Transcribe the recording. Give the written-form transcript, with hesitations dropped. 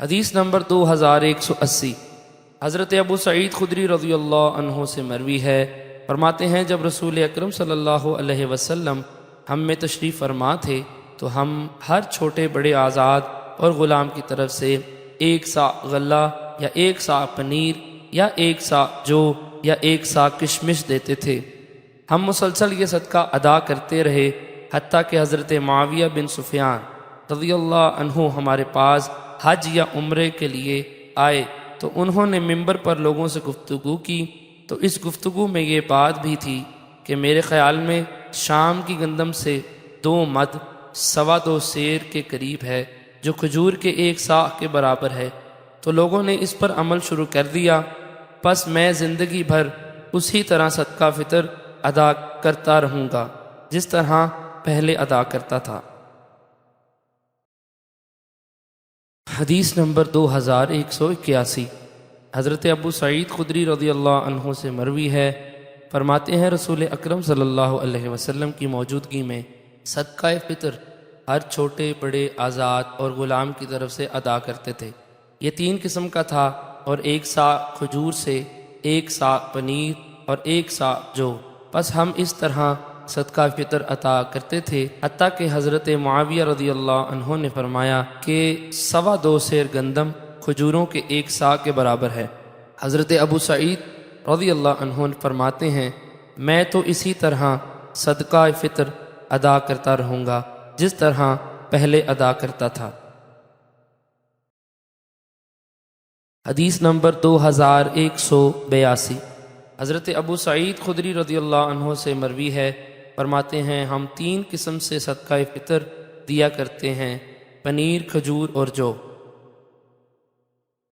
حدیث نمبر 2180 حضرت ابو سعید خدری رضی اللہ عنہ سے مروی ہے، فرماتے ہیں جب رسول اکرم صلی اللہ علیہ وسلم ہم میں تشریف فرما تھے تو ہم ہر چھوٹے بڑے آزاد اور غلام کی طرف سے ایک سا غلہ یا ایک سا پنیر یا ایک سا جو یا ایک سا کشمش دیتے تھے۔ ہم مسلسل یہ صدقہ ادا کرتے رہے حتیٰ کہ حضرت معاویہ بن سفیان رضی اللہ عنہ ہمارے پاس حج یا عمرے کے لیے آئے تو انہوں نے ممبر پر لوگوں سے گفتگو کی، تو اس گفتگو میں یہ بات بھی تھی کہ میرے خیال میں شام کی گندم سے 2 مد 2.25 سیر کے قریب ہے، جو کھجور کے 1 صاع کے برابر ہے۔ تو لوگوں نے اس پر عمل شروع کر دیا، پس میں زندگی بھر اسی طرح صدقہ فطر ادا کرتا رہوں گا جس طرح پہلے ادا کرتا تھا۔ حدیث نمبر 2181 حضرت ابو سعید خدری رضی اللہ عنہ سے مروی ہے، فرماتے ہیں رسول اکرم صلی اللہ علیہ وسلم کی موجودگی میں صدقہ فطر ہر چھوٹے بڑے آزاد اور غلام کی طرف سے ادا کرتے تھے۔ یہ 3 قسم کا تھا اور 1 صاع کھجور سے، 1 صاع پنیر اور 1 صاع جو۔ پس ہم اس طرح صدقہ فطر عطا کرتے تھے حتیٰ کہ حضرت معاویہ رضی اللہ عنہ نے فرمایا کہ 2.25 سیر گندم کھجوروں کے 1 صاع کے برابر ہے۔ حضرت ابو سعید رضی اللہ عنہ فرماتے ہیں میں تو اسی طرح صدقہ فطر ادا کرتا رہوں گا جس طرح پہلے ادا کرتا تھا۔ حدیث نمبر 2182 حضرت ابو سعید خدری رضی اللہ عنہ سے مروی ہے، فرماتے ہیں ہم 3 قسم سے صدقہ فطر دیا کرتے ہیں، پنیر، کھجور اور جو۔